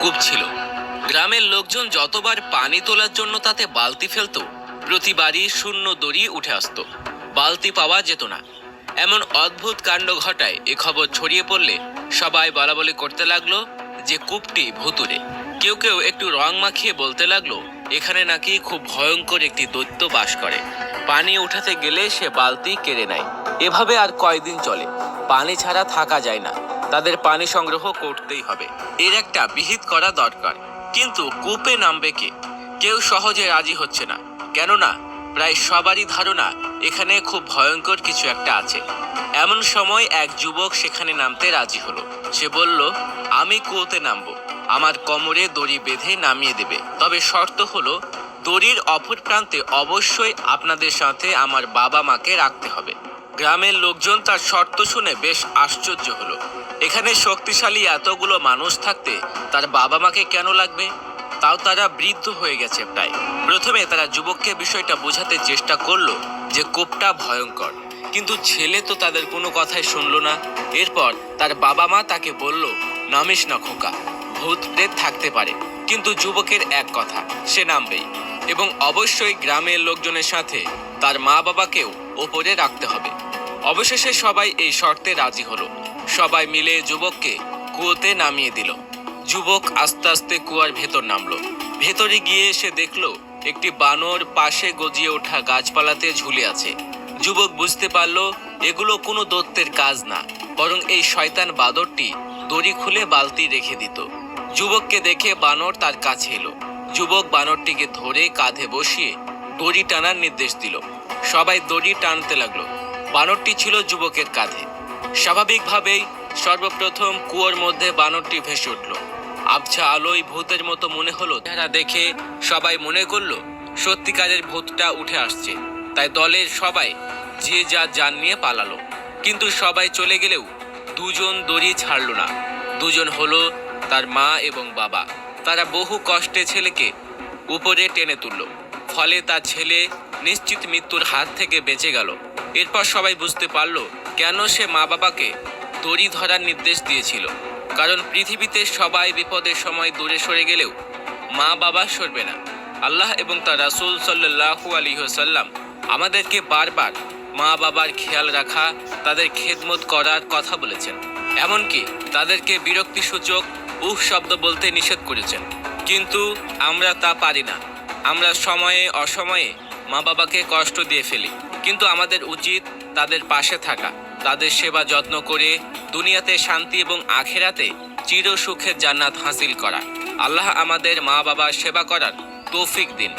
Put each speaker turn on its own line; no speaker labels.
কূপ ছিল। গ্রামের লোকজন যতবার পানি তোলার জন্য তাতে বালতি ফেলতো, প্রতিবারই শূন্য দড়ি উঠে আসতো, বালতি পাওয়া যেত না। এমন অদ্ভুত কাণ্ড ঘটায় এ খবর ছড়িয়ে পড়লে সবাই বলাবলি করতে লাগলো যে কূপটি ভুতুড়ে। কেউ কেউ একটু রং মাখিয়ে বলতে লাগলো এখানে নাকি খুব ভয়ঙ্কর একটি দৈত্য বাস করে, পানি উঠাতে গেলে সে বালতি কেড়ে নেয়। এভাবে আর কয়দিন চলে? পানি ছাড়া থাকা যায় না, তাদের পানি সংগ্রহ করতেই হবে, এর একটা বিহিত করা দরকার। কিন্তু কূপে নামবে কে? কেউ সহজে রাজি হচ্ছে না, কেননা প্রায় সবারই ধারণা এখানে খুব ভয়ঙ্কর কিছু একটা আছে। এমন সময় এক যুবক সেখানে নামতে রাজি হলো। সে বলল, আমি কুয়োতে নামবো, আমার কোমরে দড়ি বেঁধে নামিয়ে দেবে, তবে শর্ত হলো দড়ির অপর প্রান্তে অবশ্যই আপনাদের সাথে আমার বাবা মাকে রাখতে হবে। গ্রামের লোকজন তার শর্ত শুনে বেশ আশ্চর্য হলো। এখানে শক্তিশালী এতগুলো মানুষ থাকতে তার বাবা মাকে কেন লাগবে? তাও তারা বৃদ্ধ হয়ে গেছে প্রায়। প্রথমে তারা যুবককে বিষয়টা বোঝাতে চেষ্টা করলো যে কূপটা ভয়ঙ্কর, কিন্তু ছেলে তো তাদের কোনো কথাই শুনলো না। এরপর তার বাবা মা তাকে বলল, নামিস না খোকা, ভূত প্রেত থাকতে পারে। কিন্তু যুবকের এক কথা, সে নামবেই, এবং অবশ্যই গ্রামের লোকজনের সাথে তার মা বাবাকেও ওপরে রাখতে হবে। অবশেষে সবাই এই শর্তে রাজি হলো। সবাই মিলে যুবককে কুয়োতে নামিয়ে দিল। যুবক আস্তে আস্তে কুয়ার ভেতর নামলো। ভেতরে গিয়ে সে দেখলো একটি বানর পাশে গজিয়ে ওঠা গাছপালাতে ঝুলে আছে। যুবক বুঝতে পারলো এগুলো কোনো দৈত্যের কাজ না, বরং এই শয়তান বাদরটি দড়ি খুলে বালতি রেখে দিত। যুবককে দেখে বানর তার কাছে এলো। যুবক বানরটিকে ধরে কাঁধে বসিয়ে দড়ি টানার নির্দেশ দিল। সবাই দড়ি টানতে লাগলো। বানরটি ছিল যুবকের কাঁধে। স্বাভাবিকভাবেই সর্বপ্রথম কুয়োর মধ্যে বানরটি ভেসে উঠল। আবছা আলোয় ভূতের মতো মনে হলো। যারা দেখে সবাই মনে করলো সত্যিকারের ভূতটা উঠে আসছে, তাই দলের সবাই যে যা যান নিয়ে পালালো। কিন্তু সবাই চলে গেলেও দুজন দড়ি ছাড়লো না। দুজন হলো তার মা এবং বাবা। তারা বহু কষ্টে ছেলেকে উপরে টেনে তুলল, ফলে তার ছেলে নিশ্চিত মৃত্যুর হাত থেকে বেঁচে গেল। এরপর সবাই বুঝতে পারল কেন সে মা বাবাকে দড়ি ধরার নির্দেশ দিয়েছিল। কারণ পৃথিবীতে সবাই বিপদের সময় দূরে সরে গেলেও মা বাবা সরবে না। আল্লাহ এবং তার রাসূল সাল্লাল্লাহু আলাইহি ওয়াসাল্লাম আমাদেরকে বারবার মা বাবার খেয়াল রাখা, তাদের খেদমত করার কথা বলেছেন। এমনকি তাদেরকে বিরক্তিসূচক উহ শব্দ বলতে নিষেধ করেছেন। কিন্তু আমরা তা পারি না। আমরা সময়ে অসময়ে মা বাবাকে কষ্ট দিয়ে ফেলি। কিন্তু আমাদের উচিত তাদের পাশে থাকা, তাদের সেবা যত্ন করে দুনিয়াতে শান্তি এবং আখিরাতে চির সুখের জান্নাত হাসিল করা। আল্লাহ আমাদের মা বাবার সেবা করার তৌফিক দিন।